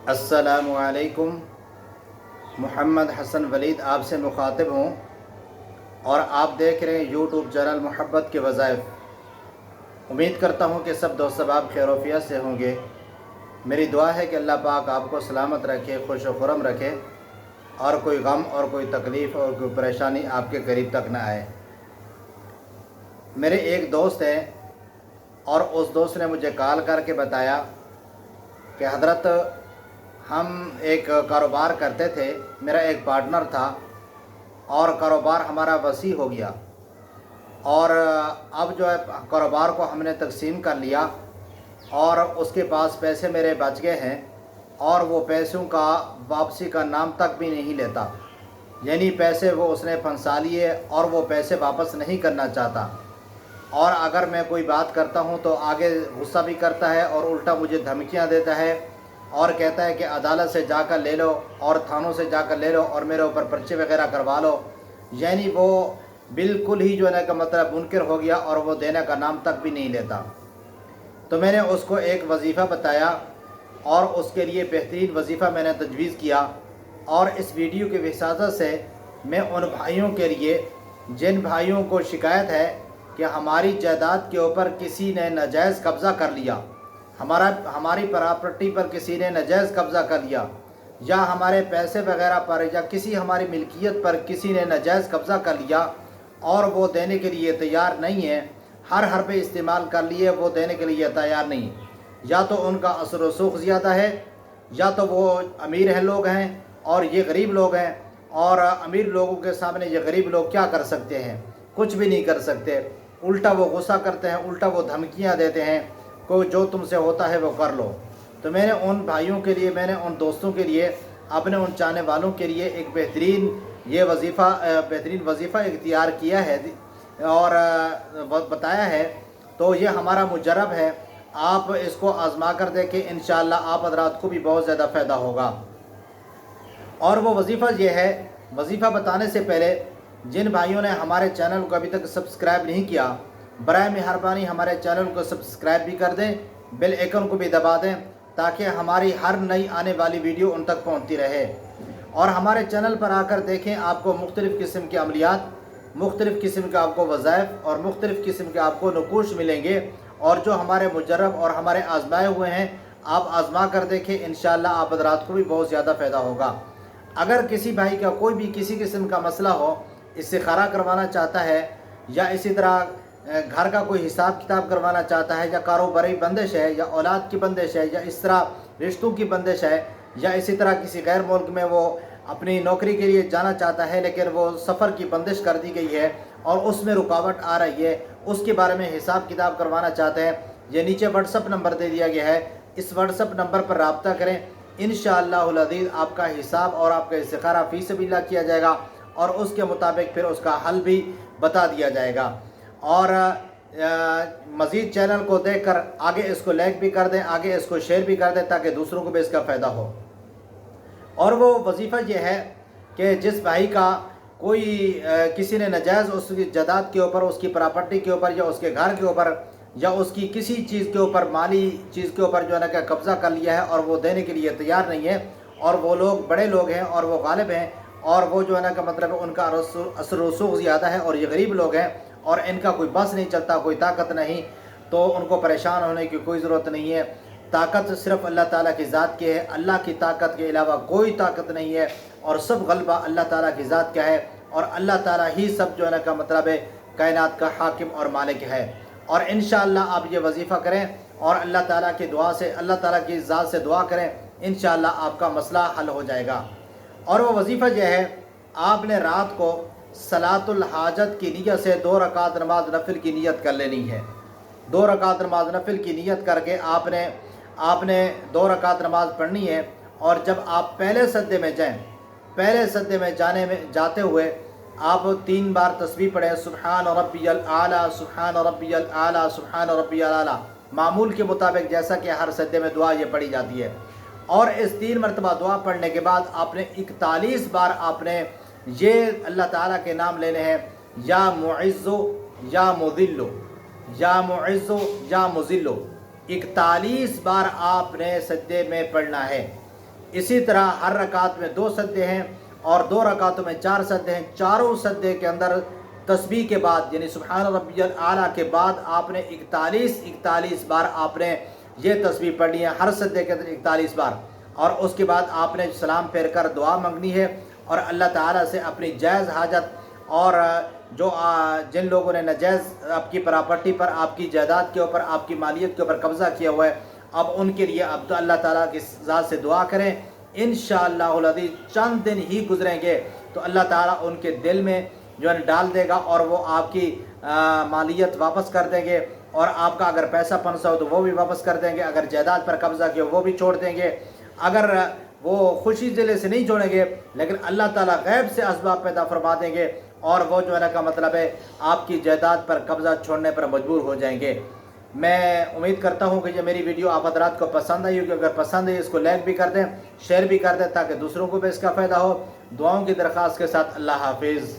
السلام علیکم۔ محمد حسن ولید آپ سے مخاطب ہوں اور آپ دیکھ رہے ہیں یوٹیوب چینل محبت کے وظائف۔ امید کرتا ہوں کہ سب دوست احباب خیر و عافیت سے ہوں گے۔ میری دعا ہے کہ اللہ پاک آپ کو سلامت رکھے، خوش و خرم رکھے، اور کوئی غم اور کوئی تکلیف اور کوئی پریشانی آپ کے قریب تک نہ آئے۔ میرے ایک دوست ہیں اور اس دوست نے مجھے کال کر کے بتایا کہ حضرت ہم ایک کاروبار کرتے تھے، میرا ایک پارٹنر تھا اور کاروبار ہمارا وسیع ہو گیا، اور اب جو ہے کاروبار کو ہم نے تقسیم کر لیا اور اس کے پاس پیسے میرے بچ گئے ہیں، اور وہ پیسوں کا واپسی کا نام تک بھی نہیں لیتا، یعنی پیسے وہ اس نے پھنسا لیے اور وہ پیسے واپس نہیں کرنا چاہتا، اور اگر میں کوئی بات کرتا ہوں تو آگے غصہ بھی کرتا ہے اور الٹا مجھے دھمکیاں دیتا ہے اور کہتا ہے کہ عدالت سے جا کر لے لو اور تھانوں سے جا کر لے لو اور میرے اوپر پرچے وغیرہ کروا لو، یعنی وہ بالکل ہی جو ہے کا مطلب منکر ہو گیا اور وہ دینے کا نام تک بھی نہیں لیتا۔ تو میں نے اس کو ایک وظیفہ بتایا اور اس کے لیے بہترین وظیفہ میں نے تجویز کیا، اور اس ویڈیو کی وساطت سے میں ان بھائیوں کے لیے جن بھائیوں کو شکایت ہے کہ ہماری جائیداد کے اوپر کسی نے ناجائز قبضہ کر لیا، ہماری پراپرٹی پر کسی نے ناجائز قبضہ کر لیا، یا ہمارے پیسے وغیرہ پر یا کسی ہماری ملکیت پر کسی نے ناجائز قبضہ کر لیا اور وہ دینے کے لیے تیار نہیں ہے، ہر حربے استعمال کر لیے، وہ دینے کے لیے تیار نہیں، یا تو ان کا اثر و رسوخ زیادہ ہے، یا تو وہ امیر ہیں لوگ ہیں اور یہ غریب لوگ ہیں، اور امیر لوگوں کے سامنے یہ غریب لوگ کیا کر سکتے ہیں؟ کچھ بھی نہیں کر سکتے، الٹا وہ غصہ کرتے ہیں، الٹا وہ دھمکیاں دیتے ہیں، کوئی جو تم سے ہوتا ہے وہ کر لو۔ تو میں نے ان بھائیوں کے لیے، میں نے ان دوستوں کے لیے، اپنے ان چاہنے والوں کے لیے ایک بہترین وظیفہ اختیار کیا ہے اور بتایا ہے، تو یہ ہمارا مجرب ہے، آپ اس کو آزما کر دیکھیں، انشاءاللہ آپ حضرات کو بھی بہت زیادہ فائدہ ہوگا۔ اور وہ وظیفہ یہ ہے، وظیفہ بتانے سے پہلے جن بھائیوں نے ہمارے چینل کو ابھی تک سبسکرائب نہیں کیا، برائے مہربانی ہمارے چینل کو سبسکرائب بھی کر دیں، بیل آئیکن کو بھی دبا دیں تاکہ ہماری ہر نئی آنے والی ویڈیو ان تک پہنچتی رہے، اور ہمارے چینل پر آ کر دیکھیں، آپ کو مختلف قسم کے عملیات، مختلف قسم کے آپ کو وظائف اور مختلف قسم کے آپ کو نقوش ملیں گے، اور جو ہمارے مجرب اور ہمارے آزمائے ہوئے ہیں آپ آزما کر دیکھیں، انشاءاللہ آپ حضرات کو بھی بہت زیادہ فائدہ ہوگا۔ اگر کسی بھائی کا کوئی بھی کسی قسم کا مسئلہ ہو، استخارہ کروانا چاہتا ہے، یا اسی طرح گھر کا کوئی حساب کتاب کروانا چاہتا ہے، یا کاروباری بندش ہے، یا اولاد کی بندش ہے، یا اس طرح رشتوں کی بندش ہے، یا اسی طرح کسی غیر ملک میں وہ اپنی نوکری کے لیے جانا چاہتا ہے لیکن وہ سفر کی بندش کر دی گئی ہے اور اس میں رکاوٹ آ رہی ہے، اس کے بارے میں حساب کتاب کروانا چاہتے ہیں، یہ نیچے واٹس ایپ نمبر دے دیا گیا ہے، اس واٹس ایپ نمبر پر رابطہ کریں، انشاءاللہ العزیز آپ کا حساب اور آپ کا استخارہ فی سبیل اللہ کیا جائے گا، اور اس کے مطابق پھر اس کا حل بھی بتا دیا جائے گا۔ اور مزید چینل کو دیکھ کر آگے اس کو لائک بھی کر دیں، آگے اس کو شیئر بھی کر دیں تاکہ دوسروں کو بھی اس کا فائدہ ہو۔ اور وہ وظیفہ یہ ہے کہ جس بھائی کا کوئی کسی نے ناجائز اس کی جائیداد کے اوپر، اس کی پراپرٹی کے اوپر، یا اس کے گھر کے اوپر، یا اس کی کسی چیز کے اوپر، مالی چیز کے اوپر جو ہے نا کہ قبضہ کر لیا ہے اور وہ دینے کے لیے تیار نہیں ہے، اور وہ لوگ بڑے لوگ ہیں اور وہ غالب ہیں، اور وہ جو ہے نا کہ مطلب ان کا اثر و رسوخ زیادہ ہے، اور یہ غریب لوگ ہیں اور ان کا کوئی بس نہیں چلتا، کوئی طاقت نہیں، تو ان کو پریشان ہونے کی کوئی ضرورت نہیں ہے۔ طاقت صرف اللہ تعالیٰ کی ذات کی ہے، اللہ کی طاقت کے علاوہ کوئی طاقت نہیں ہے، اور سب غلبہ اللہ تعالیٰ کی ذات کا ہے، اور اللہ تعالیٰ ہی سب جو ہے نا کا مطلب ہے کائنات کا حاکم اور مالک ہے۔ اور انشاءاللہ آپ یہ وظیفہ کریں اور اللہ تعالیٰ کی دعا سے، اللہ تعالیٰ کی ذات سے دعا کریں، انشاءاللہ آپ کا مسئلہ حل ہو جائے گا۔ اور وہ وظیفہ یہ ہے، آپ نے رات کو صلاۃ الحاجت کی نیت سے 2 رکعت نماز نفل کی نیت کر لینی ہے۔ 2 رکعت نماز نفل کی نیت کر کے آپ نے 2 رکعت نماز پڑھنی ہے، اور جب آپ پہلے سجدے میں جائیں، پہلے سجدے میں جاتے ہوئے آپ 3 بار تسبیح پڑھیں، سبحان ربی الاعلیٰ، سبحان ربی الاعلیٰ، سبحان ربی الاعلیٰ، معمول کے مطابق جیسا کہ ہر سجدے میں دعا یہ پڑھی جاتی ہے۔ اور اس 3 مرتبہ دعا پڑھنے کے بعد آپ نے 41 بار آپ نے یہ اللہ تعالیٰ کے نام لینے ہیں، یا معز یا مذل، یا معز یا مذل، 41 بار آپ نے سجدے میں پڑھنا ہے۔ اسی طرح ہر رکعت میں 2 سجدے ہیں اور 2 رکعتوں میں 4 سجدے ہیں. چاروں سجدے کے اندر تسبیح کے بعد یعنی سبحان ربی الاعلیٰ کے بعد آپ نے 41 بار آپ نے یہ تسبیح پڑھنی ہے، ہر سجدے کے اندر 41 بار. اور اس کے بعد آپ نے سلام پھیر کر دعا مانگنی ہے اور اللہ تعالیٰ سے اپنی جائز حاجت اور جو جن لوگوں نے ناجائز آپ کی پراپرٹی پر، آپ کی جائیداد کے اوپر، آپ کی مالیت کے اوپر قبضہ کیا ہوا ہے، اب ان کے لیے اب تو اللہ تعالیٰ کی ذات سے دعا کریں. انشاءاللہ العزیز چند دن ہی گزریں گے تو اللہ تعالیٰ ان کے دل میں جو ہے ڈال دے گا اور وہ آپ کی مالیت واپس کر دیں گے. اور آپ کا اگر پیسہ پنسا ہو تو وہ بھی واپس کر دیں گے، اگر جائیداد پر قبضہ کیا وہ بھی چھوڑ دیں گے. اگر وہ خوشی دل سے نہیں چھوڑیں گے لیکن اللہ تعالیٰ غیب سے اسباب پیدا فرما دیں گے اور وہ جو ہے نا کا مطلب ہے آپ کی جائیداد پر قبضہ چھوڑنے پر مجبور ہو جائیں گے. میں امید کرتا ہوں کہ یہ میری ویڈیو آپ حضرات کو پسند آئی ہوگی. اگر پسند ہے اس کو لائک بھی کر دیں، شیئر بھی کر دیں تاکہ دوسروں کو بھی اس کا فائدہ ہو. دعاؤں کی درخواست کے ساتھ اللہ حافظ.